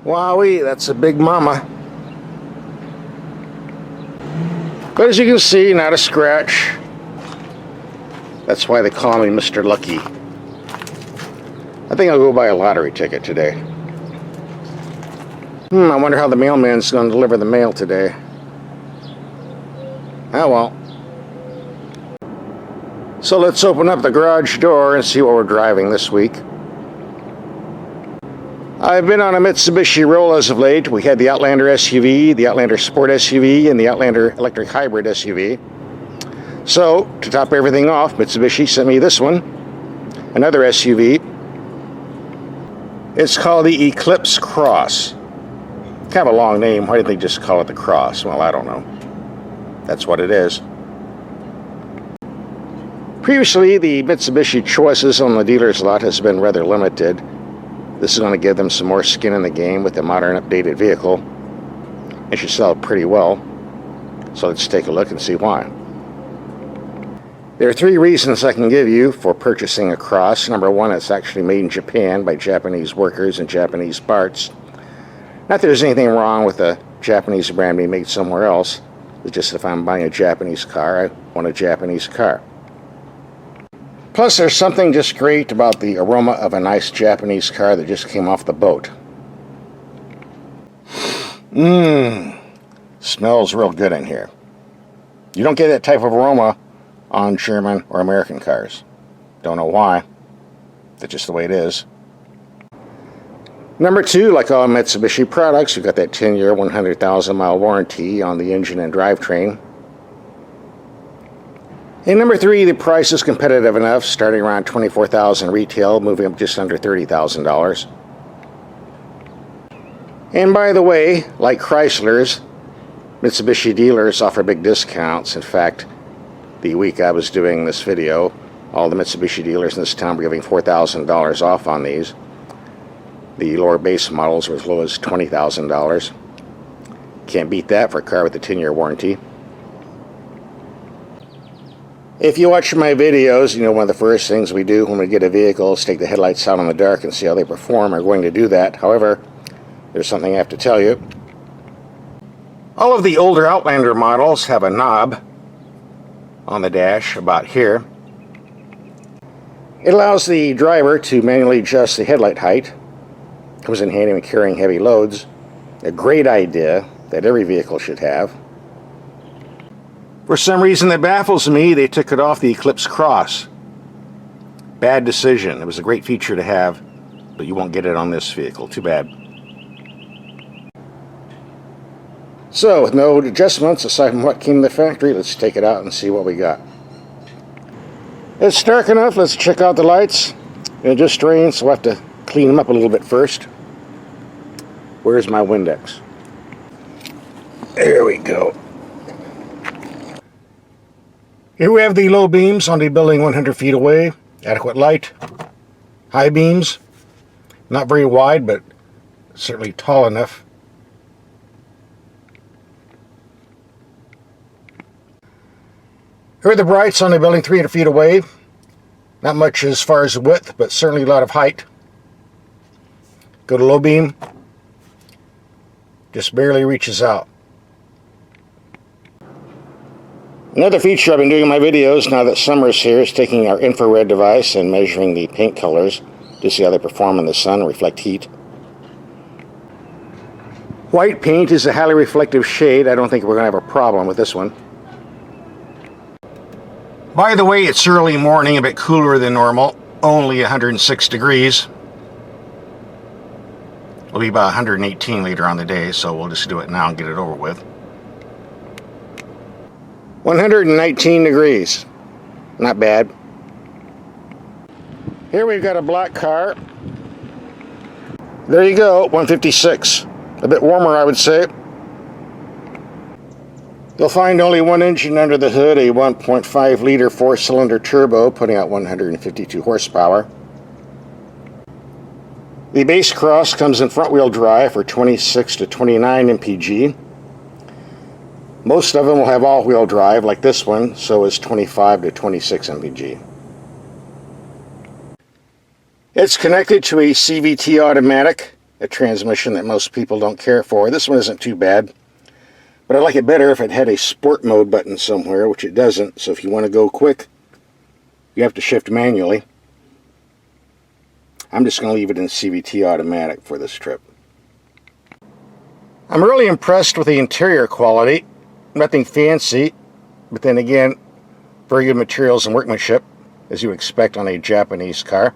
Wowee, that's a big mama. But as you can see, not a scratch. That's why they call me Mr. Lucky. I think I'll go buy a lottery ticket today. I wonder how the mailman's going to deliver the mail today. Oh well. So let's open up the garage door and see what we're driving this week. I've been on a Mitsubishi roll as of late. We had the Outlander SUV, the Outlander Sport SUV, and the Outlander Electric Hybrid SUV. So, to top everything off, Mitsubishi sent me this one, another SUV. It's called the Eclipse Cross. Kind of a long name. Why didn't they just call it the Cross? Well, I don't know. That's what it is. Previously, the Mitsubishi choices on the dealer's lot has been rather limited. This is going to give them some more skin in the game with a modern, updated vehicle. It should sell pretty well. So let's take a look and see why. There are 3 reasons I can give you for purchasing a Cross. Number 1, it's actually made in Japan by Japanese workers and Japanese parts. Not that there's anything wrong with a Japanese brand being made somewhere else. It's just if I'm buying a Japanese car, I want a Japanese car. Plus, there's something just great about the aroma of a nice Japanese car that just came off the boat. Smells real good in here. You don't get that type of aroma on German or American cars. Don't know why. That's just the way it is. Number 2, like all Mitsubishi products, you've got that 10-year, 100,000-mile warranty on the engine and drivetrain. And number 3, the price is competitive enough, starting around $24,000 retail, moving up just under $30,000. And by the way, like Chrysler's, Mitsubishi dealers offer big discounts. In fact, the week I was doing this video, all the Mitsubishi dealers in this town were giving $4,000 off on these. The lower base models were as low as $20,000. Can't beat that for a car with a 10-year warranty. If you watch my videos, you know one of the first things we do when we get a vehicle is take the headlights out in the dark and see how they perform. I'm going to do that. However, there's something I have to tell you. All of the older Outlander models have a knob on the dash about here. It allows the driver to manually adjust the headlight height. Comes in handy when carrying heavy loads. A great idea that every vehicle should have. For some reason that baffles me, they took it off the Eclipse Cross. Bad decision. It was a great feature to have, but you won't get it on this vehicle. Too bad. So, with no adjustments aside from what came in the factory, let's take it out and see what we got. It's dark enough. Let's check out the lights. It just rained, so we'll have to clean them up a little bit first. Where's my Windex? There we go. Here we have the low beams on the building 100 feet away. Adequate light. High beams. Not very wide, but certainly tall enough. Here are the brights on the building 300 feet away. Not much as far as width, but certainly a lot of height. Go to low beam. Just barely reaches out. Another feature I've been doing in my videos now that summer's here is taking our infrared device and measuring the paint colors to see how they perform in the sun and reflect heat. White paint is a highly reflective shade. I don't think we're going to have a problem with this one. By the way, it's early morning, a bit cooler than normal, only 106 degrees. It'll be about 118 later on the day, so we'll just do it now and get it over with. 119 degrees. Not bad. Here we've got a black car. There you go, 156. A bit warmer, I would say. You'll find only one engine under the hood, a 1.5-liter 4-cylinder turbo, putting out 152 horsepower. The base Cross comes in front-wheel drive for 26 to 29 mpg. Most of them will have all-wheel drive, like this one, so is 25 to 26 mpg. It's connected to a CVT automatic a transmission that most people don't care for. This one isn't too bad, but I'd like it better if it had a sport mode button somewhere, which it doesn't. So if you want to go quick, you have to shift manually. I'm just going to leave it in CVT automatic for this trip. I'm really impressed with the interior quality. Nothing fancy, but then again, very good materials and workmanship, as you expect on a Japanese car.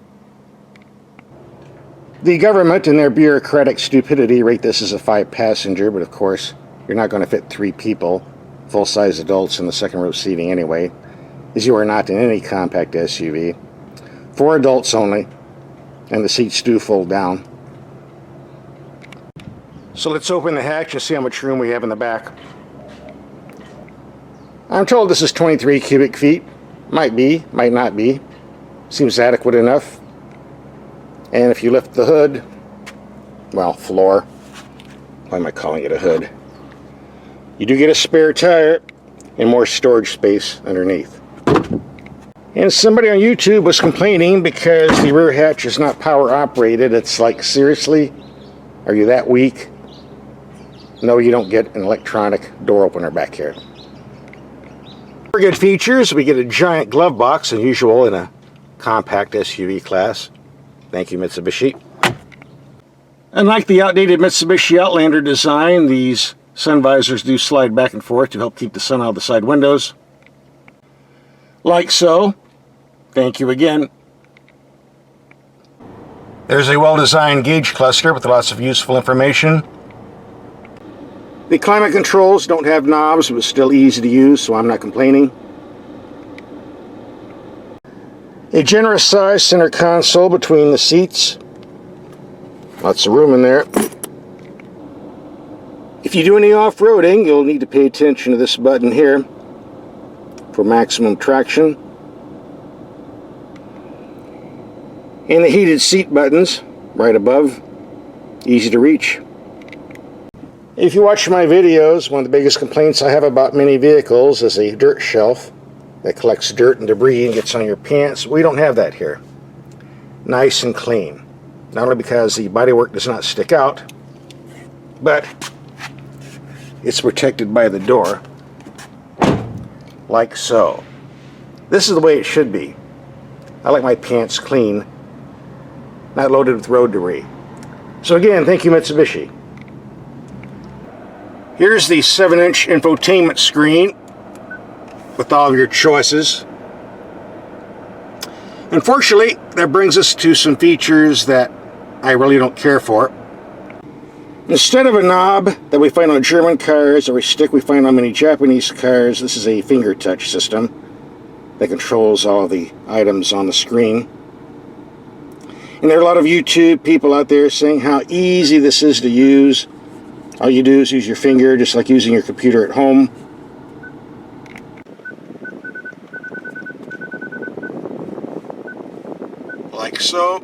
The government, in their bureaucratic stupidity, rate this as a 5-passenger, but of course, you're not going to fit 3 people, full-size adults, in the second row seating anyway, as you are not in any compact SUV. 4 adults only, and the seats do fold down. So let's open the hatch and see how much room we have in the back. I'm told this is 23 cubic feet. Might be, might not be. Seems adequate enough. And if you lift the hood, well, floor, why am I calling it a hood? You do get a spare tire and more storage space underneath. And somebody on YouTube was complaining because the rear hatch is not power operated. It's like, seriously? Are you that weak? No, you don't get an electronic door opener back here. For good features, we get a giant glove box, unusual in a compact SUV class. Thank you, Mitsubishi. Unlike the outdated Mitsubishi Outlander design, these sun visors do slide back and forth to help keep the sun out of the side windows. Like so. Thank you again. There's a well-designed gauge cluster with lots of useful information. The climate controls don't have knobs, but still easy to use, so I'm not complaining. A generous sized center console between the seats. Lots of room in there. If you do any off-roading, you'll need to pay attention to this button here for maximum traction. And the heated seat buttons right above, easy to reach. If you watch my videos, one of the biggest complaints I have about many vehicles is a dirt shelf that collects dirt and debris and gets on your pants. We don't have that here. Nice and clean. Not only because the bodywork does not stick out, but it's protected by the door, like so. This is the way it should be. I like my pants clean, not loaded with road debris. So again, thank you, Mitsubishi. Here's the 7-inch infotainment screen with all of your choices. Unfortunately, that brings us to some features that I really don't care for. Instead of a knob that we find on German cars or a stick we find on many Japanese cars, this is a finger touch system that controls all of the items on the screen. And there are a lot of YouTube people out there saying how easy this is to use. All you do is use your finger, just like using your computer at home. Like so.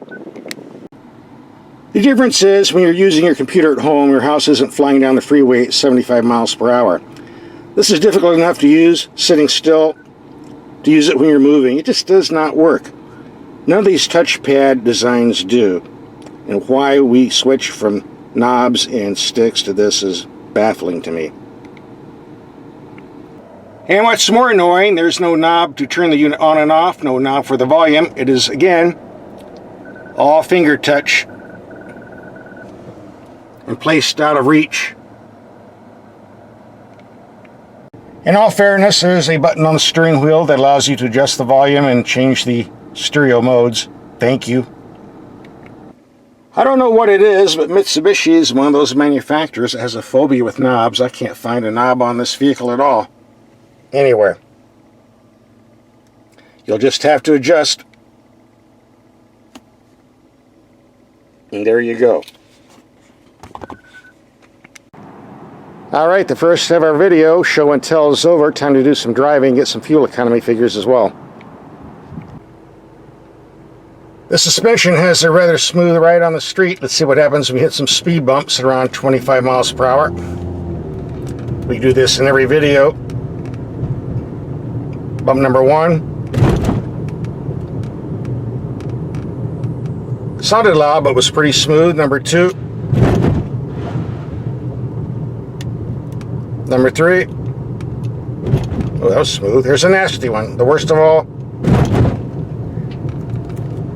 The difference is when you're using your computer at home, your house isn't flying down the freeway at 75 miles per hour. This is difficult enough to use sitting still, to use it when you're moving. It just does not work. None of these touchpad designs do. And why we switch from knobs and sticks to this is baffling to me. And what's more annoying, there's no knob to turn the unit on and off, no knob for the volume. It is, again, all finger touch and placed out of reach. In all fairness, there's a button on the steering wheel that allows you to adjust the volume and change the stereo modes. Thank you. I don't know what it is, but Mitsubishi is one of those manufacturers that has a phobia with knobs. I can't find a knob on this vehicle at all. Anywhere. You'll just have to adjust. And there you go. Alright, the first of our video, show and tell, is over. Time to do some driving, get some fuel economy figures as well. The suspension has a rather smooth ride on the street. Let's see what happens when we hit some speed bumps at around 25 miles per hour. We do this in every video. Bump number 1. Sounded loud, but was pretty smooth. Number 2. Number 3. Oh, that was smooth. Here's a nasty one. The worst of all.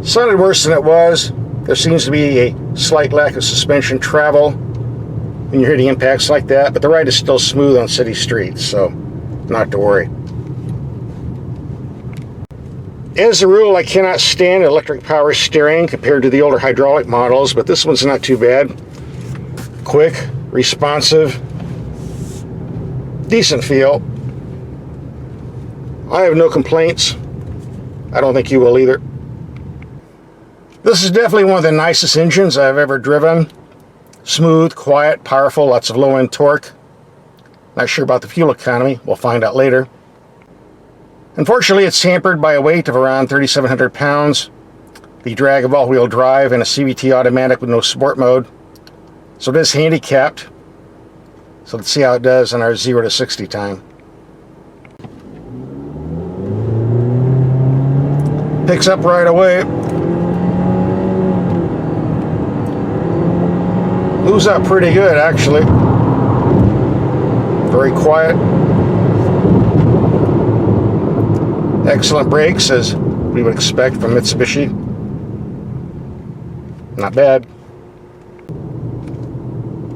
Sounded worse than it was. There seems to be a slight lack of suspension travel when you're hitting impacts like that, but the ride is still smooth on city streets, so not to worry. As a rule, I cannot stand electric power steering compared to the older hydraulic models, but this one's not too bad. Quick, responsive, decent feel. I have no complaints. I don't think you will either. This is definitely one of the nicest engines I've ever driven. Smooth, quiet, powerful, lots of low-end torque. Not sure about the fuel economy. We'll find out later. Unfortunately, it's hampered by a weight of around 3,700 pounds, the drag of all-wheel drive, and a CVT automatic with no sport mode. So it is handicapped. So let's see how it does on our 0 to 60 time. Picks up right away. Moves up pretty good, actually. Very quiet. Excellent brakes, as we would expect from Mitsubishi. Not bad.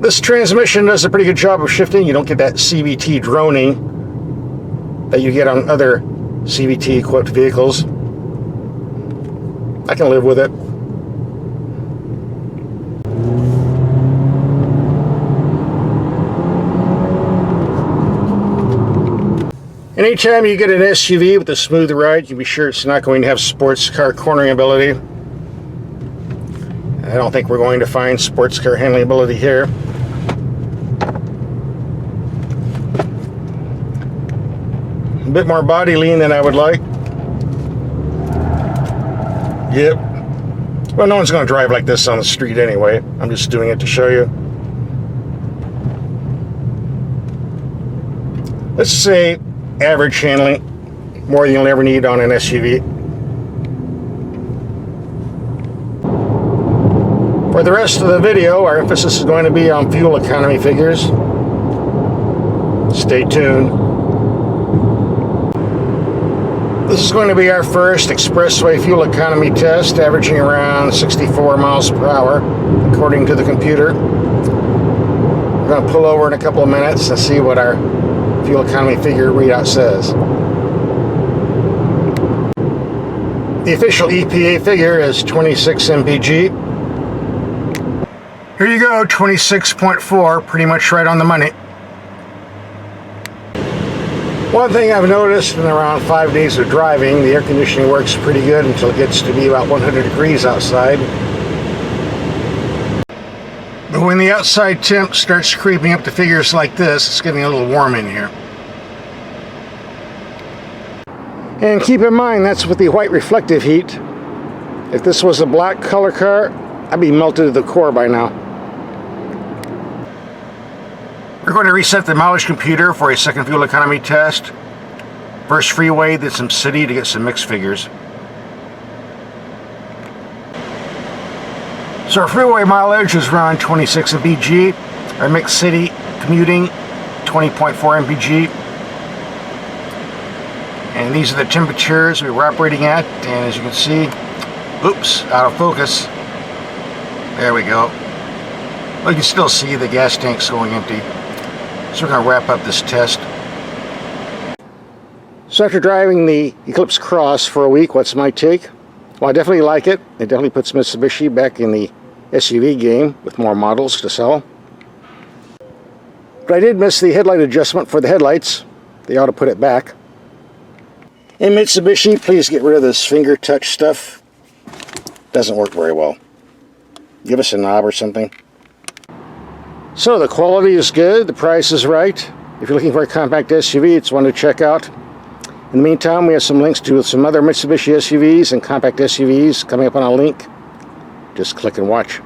This transmission does a pretty good job of shifting. You don't get that CVT droning that you get on other CVT-equipped vehicles. I can live with it. Anytime you get an SUV with a smooth ride, you can be sure it's not going to have sports car cornering ability. I don't think we're going to find sports car handling ability here. A bit more body lean than I would like. Yep. Well, no one's going to drive like this on the street anyway. I'm just doing it to show you. Let's say average handling, more than you'll ever need on an SUV. For the rest of the video, our emphasis is going to be on fuel economy figures. Stay tuned. This is going to be our first Expressway fuel economy test, averaging around 64 miles per hour, according to the computer. We're going to pull over in a couple of minutes and see what our fuel economy figure readout says. The official EPA figure is 26 mpg. Here you go, 26.4, pretty much right on the money. One thing I've noticed in around 5 days of driving, the air conditioning works pretty good until it gets to be about 100 degrees outside. But when the outside temp starts creeping up to figures like this, it's getting a little warm in here. And keep in mind, that's with the white reflective heat. If this was a black color car, I'd be melted to the core by now. We're going to reset the mileage computer for a second fuel economy test. First freeway, then some city to get some mixed figures. So our freeway mileage is around 26 mpg. Our mixed city commuting, 20.4 mpg. And these are the temperatures we were operating at. And as you can see, oops, out of focus. There we go. Well, you can still see the gas tanks going empty. So we're going to wrap up this test. So after driving the Eclipse Cross for a week, what's my take? Well, I definitely like it. It definitely puts Mitsubishi back in the SUV game with more models to sell. But I did miss the headlight adjustment for the headlights. They ought to put it back. And Mitsubishi, please get rid of this finger touch stuff. Doesn't work very well. Give us a knob or something. So the quality is good, the price is right. If you're looking for a compact SUV, it's one to check out. In the meantime, we have some links to some other Mitsubishi SUVs and compact SUVs coming up on a link. Just click and watch.